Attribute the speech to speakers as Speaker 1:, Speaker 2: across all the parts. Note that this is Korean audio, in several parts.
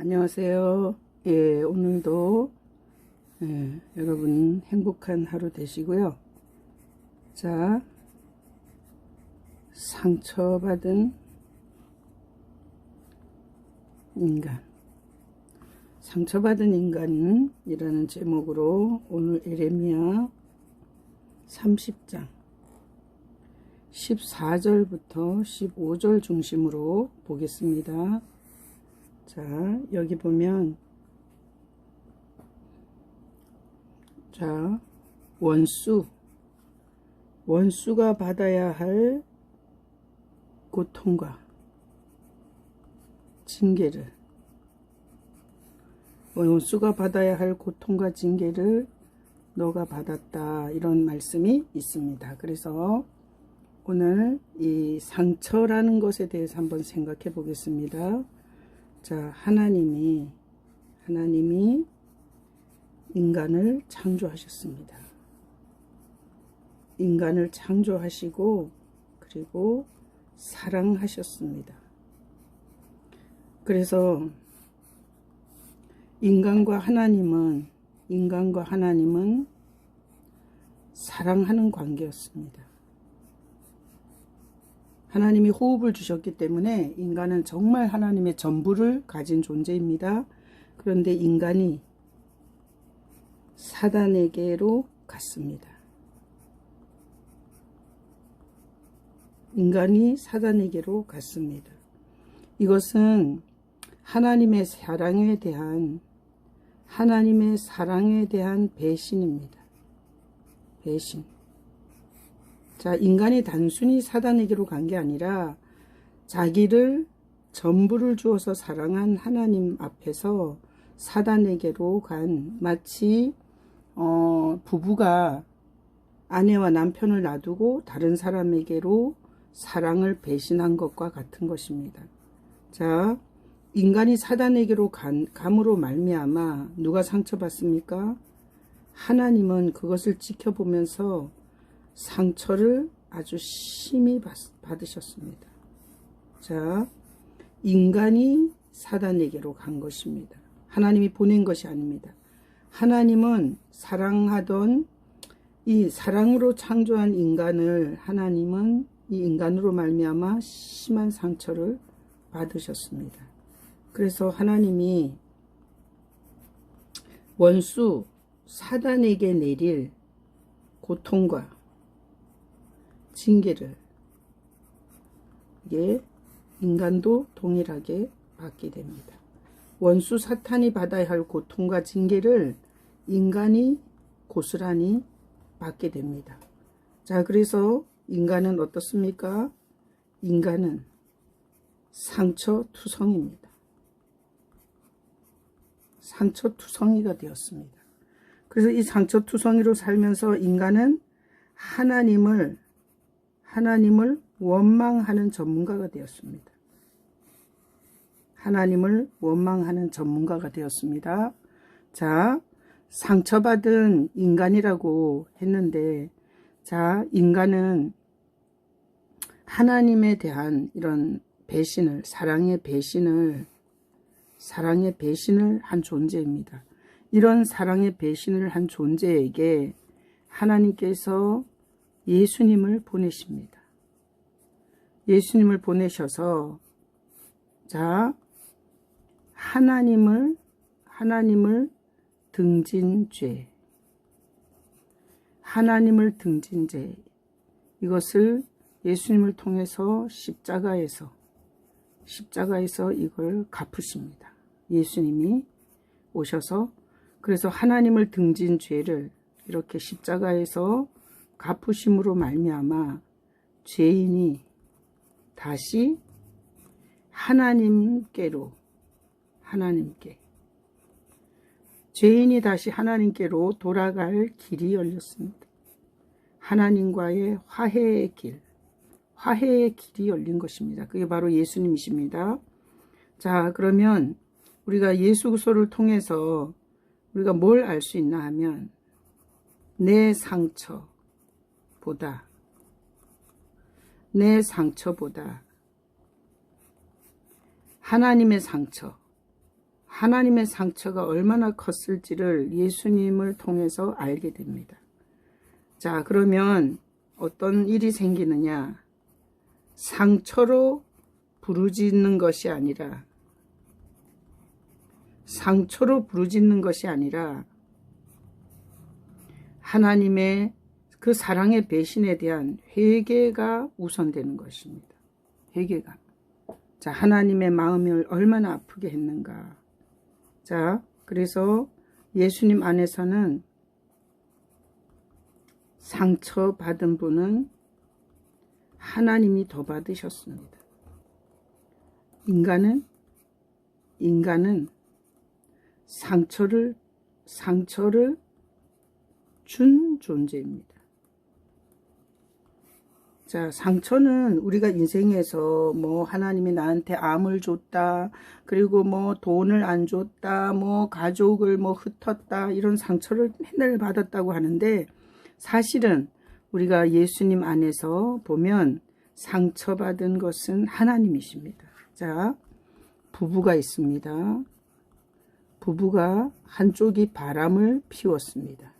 Speaker 1: 안녕하세요. 예, 오늘도 여러분 행복한 하루 되시고요. 자, 상처받은 인간. 상처받은 인간이라는 제목으로 오늘 에레미야 30장 14절부터 15절 중심으로 보겠습니다. 자, 여기 보면, 자, 원수가 받아야 할 고통과 징계를, 원수가 받아야 할 고통과 징계를 너가 받았다, 이런 말씀이 있습니다. 그래서 오늘 이 상처라는 것에 대해서 한번 생각해 보겠습니다. 자, 하나님이 인간을 창조하셨습니다. 인간을 창조하시고 그리고 사랑하셨습니다. 그래서 인간과 하나님은 사랑하는 관계였습니다. 하나님이 호흡을 주셨기 때문에 인간은 정말 하나님의 전부를 가진 존재입니다. 그런데 인간이 사단에게로 갔습니다. 인간이 사단에게로 갔습니다. 이것은 하나님의 사랑에 대한 배신입니다. 배신. 자, 인간이 단순히 사단에게로 간 게 아니라 자기를 전부를 주어서 사랑한 하나님 앞에서 사단에게로 간, 마치 부부가 아내와 남편을 놔두고 다른 사람에게로 사랑을 배신한 것과 같은 것입니다. 자, 인간이 사단에게로 감으로 말미암아 누가 상처받습니까? 하나님은 그것을 지켜보면서 상처를 아주 심히 받으셨습니다. 자, 인간이 사단에게로 간 것입니다. 하나님이 보낸 것이 아닙니다. 하나님은 사랑하던 이 사랑으로 창조한 인간을 하나님은 이 인간으로 말미암아 심한 상처를 받으셨습니다. 그래서 하나님이 원수 사단에게 내릴 고통과 징계를 이게 인간도 동일하게 받게 됩니다. 원수 사탄이 받아야 할 고통과 징계를 인간이 고스란히 받게 됩니다. 자, 그래서 인간은 어떻습니까? 인간은 상처투성입니다. 상처투성이가 되었습니다. 그래서 이 상처투성이로 살면서 인간은 하나님을 원망하는 전문가가 되었습니다. 하나님을 원망하는 전문가가 되었습니다. 자, 상처받은 인간이라고 했는데, 자, 인간은 하나님에 대한 이런 배신을, 사랑의 배신을 한 존재입니다. 이런 사랑의 배신을 한 존재에게 하나님께서 예수님을 보내십니다. 예수님을 보내셔서 자, 하나님을 등진 죄, 이것을 예수님을 통해서 십자가에서 이걸 갚으십니다. 예수님이 오셔서 그래서 하나님을 등진 죄를 이렇게 십자가에서 갚으심으로 말미암아 죄인이 다시 죄인이 다시 하나님께로 돌아갈 길이 열렸습니다. 하나님과의 화해의 길이 열린 것입니다. 그게 바로 예수님이십니다. 자, 그러면 우리가 예수 그리스도를 통해서 우리가 뭘 알 수 있나 하면 내 상처보다 하나님의 상처, 하나님의 상처가 얼마나 컸을지를 예수님을 통해서 알게 됩니다. 자, 그러면 어떤 일이 생기느냐? 상처로 부르짖는 것이 아니라 하나님의 그 사랑의 배신에 대한 회개가 우선되는 것입니다. 회개가. 자, 하나님의 마음을 얼마나 아프게 했는가. 자, 그래서 예수님 안에서는 상처받은 분은 하나님이 더 받으셨습니다. 인간은 상처를 준 존재입니다. 자, 상처는 우리가 인생에서 뭐 하나님이 나한테 암을 줬다, 그리고 뭐 돈을 안 줬다, 뭐 가족을 뭐 흩었다, 이런 상처를 맨날 받았다고 하는데, 사실은 우리가 예수님 안에서 보면 상처받은 것은 하나님이십니다. 자, 부부가 있습니다. 부부가 한쪽이 바람을 피웠습니다.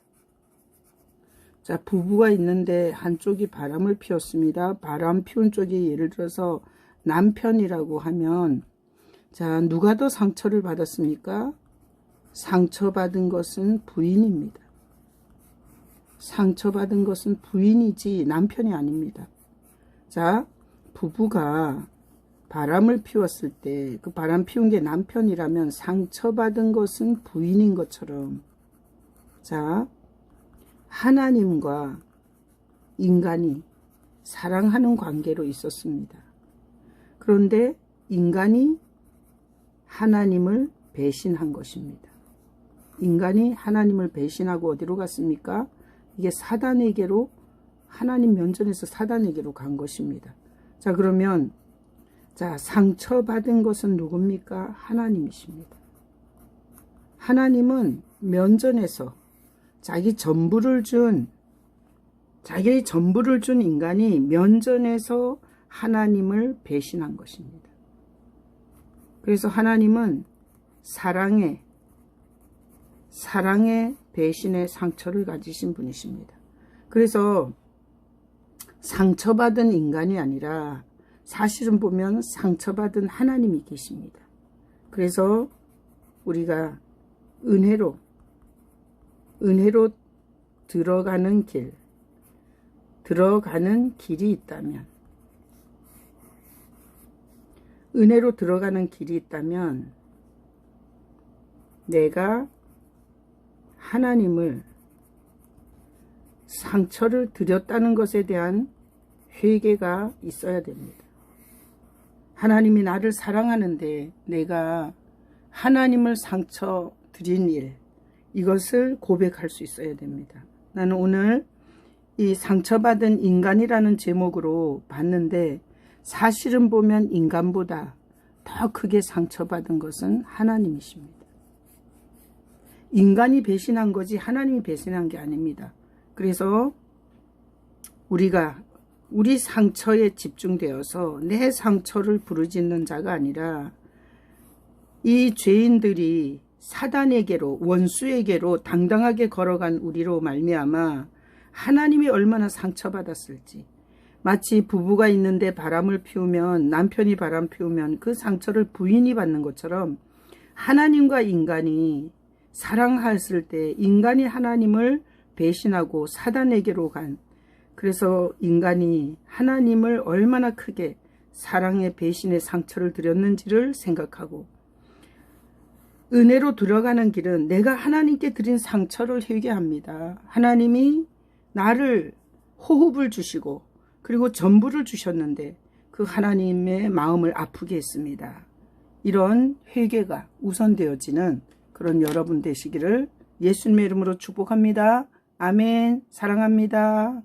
Speaker 1: 자, 부부가 있는데 한쪽이 바람을 피웠습니다. 바람 피운 쪽이 예를 들어서 남편이라고 하면, 자, 누가 더 상처를 받았습니까? 상처받은 것은 부인입니다. 상처받은 것은 부인이지 남편이 아닙니다. 자, 부부가 바람을 피웠을 때 그 바람 피운 게 남편이라면 상처받은 것은 부인인 것처럼, 자, 하나님과 인간이 사랑하는 관계로 있었습니다. 그런데 인간이 하나님을 배신한 것입니다. 인간이 하나님을 배신하고 어디로 갔습니까? 이게 사단에게로, 하나님 면전에서 사단에게로 간 것입니다. 자, 그러면 자, 상처받은 것은 누굽니까? 하나님이십니다. 하나님은 면전에서 자기의 전부를 준 인간이 면전에서 하나님을 배신한 것입니다. 그래서 하나님은 사랑의 배신의 상처를 가지신 분이십니다. 그래서 상처받은 인간이 아니라 사실은 보면 상처받은 하나님이 계십니다. 그래서 우리가 은혜로 들어가는 길이 있다면, 은혜로 들어가는 길이 있다면 내가 하나님을 상처를 드렸다는 것에 대한 회개가 있어야 됩니다. 하나님이 나를 사랑하는데 내가 하나님을 상처 드린 일, 이것을 고백할 수 있어야 됩니다. 나는 오늘 이 상처받은 인간이라는 제목으로 봤는데, 사실은 보면 인간보다 더 크게 상처받은 것은 하나님이십니다. 인간이 배신한 거지 하나님이 배신한 게 아닙니다. 그래서 우리가 우리 상처에 집중되어서 내 상처를 부르짖는 자가 아니라 이 죄인들이 사단에게로, 원수에게로 당당하게 걸어간 우리로 말미암아 하나님이 얼마나 상처받았을지, 마치 부부가 있는데 바람을 피우면, 남편이 바람 피우면 그 상처를 부인이 받는 것처럼 하나님과 인간이 사랑했을 때 인간이 하나님을 배신하고 사단에게로 간, 그래서 인간이 하나님을 얼마나 크게 사랑의 배신의 상처를 드렸는지를 생각하고, 은혜로 들어가는 길은 내가 하나님께 드린 상처를 회개합니다. 하나님이 나를 호흡을 주시고 그리고 전부를 주셨는데 그 하나님의 마음을 아프게 했습니다. 이런 회개가 우선되어지는 그런 여러분 되시기를 예수님의 이름으로 축복합니다. 아멘. 사랑합니다.